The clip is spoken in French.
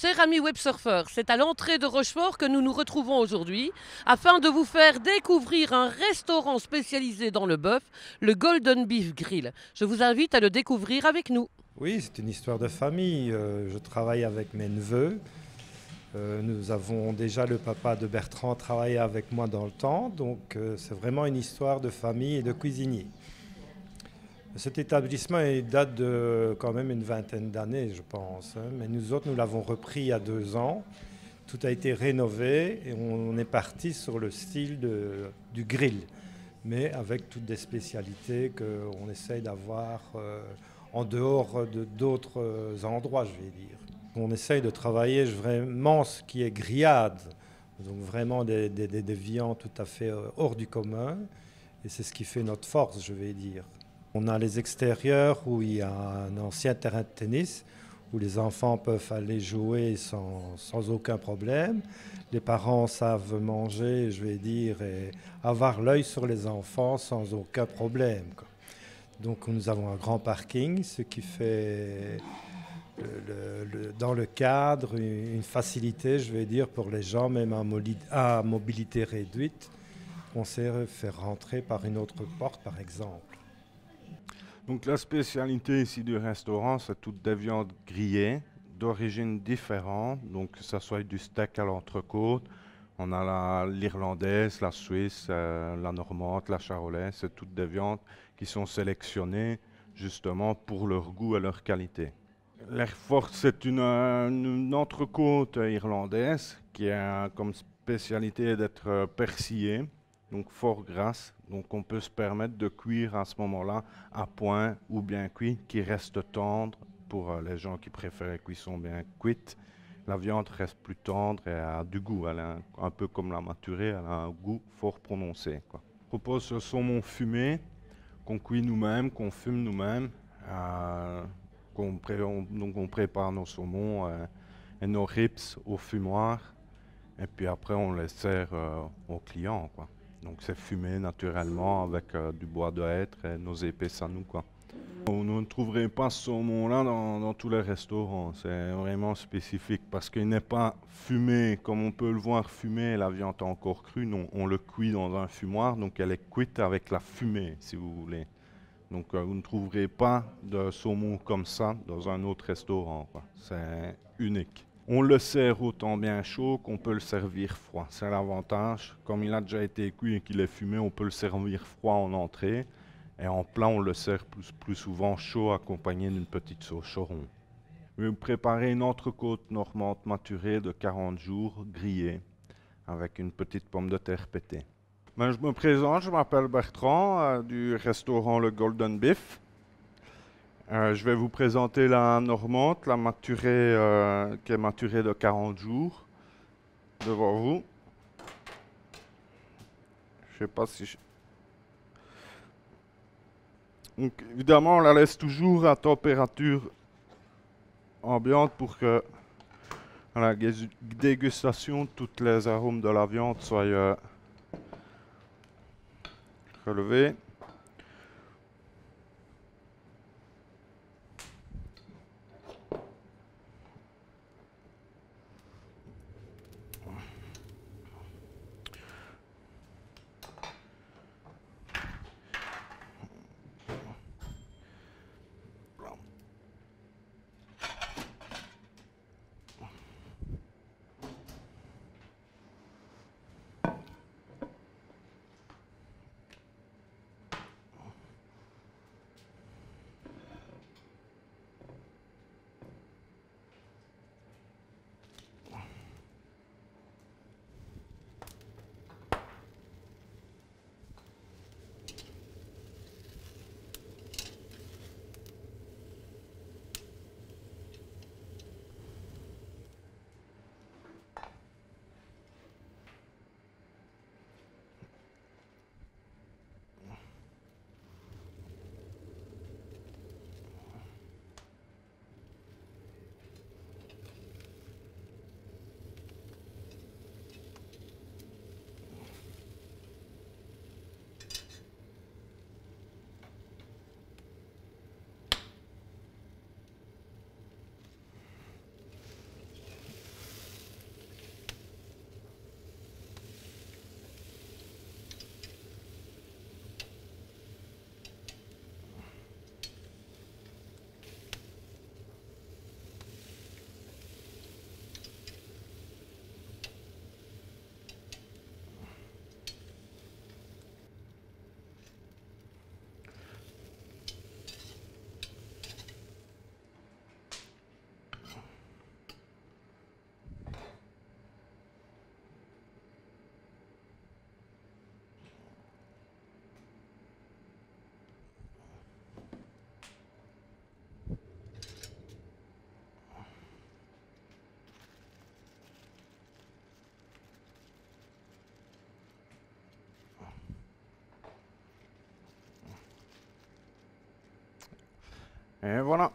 Chers amis websurfeurs, c'est à l'entrée de Rochefort que nous nous retrouvons aujourd'hui afin de vous faire découvrir un restaurant spécialisé dans le bœuf, le Golden Beef Grill. Je vous invite à le découvrir avec nous. Oui, c'est une histoire de famille. Je travaille avec mes neveux. Nous avons déjà le papa de Bertrand travaillé avec moi dans le temps, donc c'est vraiment une histoire de famille et de cuisinier. Cet établissement il date de quand même une vingtaine d'années, je pense, hein, mais nous autres, nous l'avons repris il y a 2 ans. Tout a été rénové et on est parti sur le style du grill, mais avec toutes des spécialités qu'on essaye d'avoir en dehors d'autres endroits, je vais dire. On essaye de travailler vraiment ce qui est grillade, donc vraiment des viandes tout à fait hors du commun, et c'est ce qui fait notre force, je vais dire. On a les extérieurs où il y a un ancien terrain de tennis, où les enfants peuvent aller jouer sans aucun problème. Les parents savent manger, je vais dire, et avoir l'œil sur les enfants sans aucun problème, quoi. Donc nous avons un grand parking, ce qui fait dans le cadre une facilité, je vais dire, pour les gens, même à mobilité réduite. On sait faire rentrer par une autre porte, par exemple. Donc la spécialité ici du restaurant, c'est toutes des viandes grillées d'origine différente, donc que ce soit du steak à l'entrecôte, on a l'irlandaise, la suisse, la normande, la charolaise, c'est toutes des viandes qui sont sélectionnées justement pour leur goût et leur qualité. L'air forte, c'est une entrecôte irlandaise qui a comme spécialité d'être persillée, donc fort grasse. Donc on peut se permettre de cuire à ce moment-là à point ou bien cuit, qui reste tendre pour les gens qui préfèrent les cuissons bien cuites. La viande reste plus tendre et a du goût. Elle a un peu comme la maturée, elle a un goût fort prononcé, quoi. On propose ce saumon fumé qu'on cuit nous-mêmes, qu'on fume nous-mêmes. Donc on prépare nos saumons et nos ribs au fumoir. Et puis après, on les sert aux clients, quoi. Donc c'est fumé naturellement avec du bois de hêtre et nos épices à nous, quoi. Vous ne trouverez pas ce saumon-là dans tous les restaurants. C'est vraiment spécifique parce qu'il n'est pas fumé comme on peut le voir fumé, la viande encore crue. Non, on le cuit dans un fumoir, donc elle est cuite avec la fumée, si vous voulez. Donc vous ne trouverez pas de saumon comme ça dans un autre restaurant, quoi. C'est unique. On le sert autant bien chaud qu'on peut le servir froid. C'est l'avantage. Comme il a déjà été cuit et qu'il est fumé, on peut le servir froid en entrée. Et en plat, on le sert plus souvent chaud accompagné d'une petite sauce choron. Je vais vous préparer une entrecôte normande maturée de 40 jours grillée avec une petite pomme de terre pétée. Ben, je me présente, je m'appelle Bertrand du restaurant Le Golden Beef. Je vais vous présenter la normande, la maturée qui est maturée de 40 jours devant vous. Je sais pas si Donc, évidemment, on la laisse toujours à température ambiante pour que à la dégustation, tous les arômes de la viande soient relevés. Et voilà.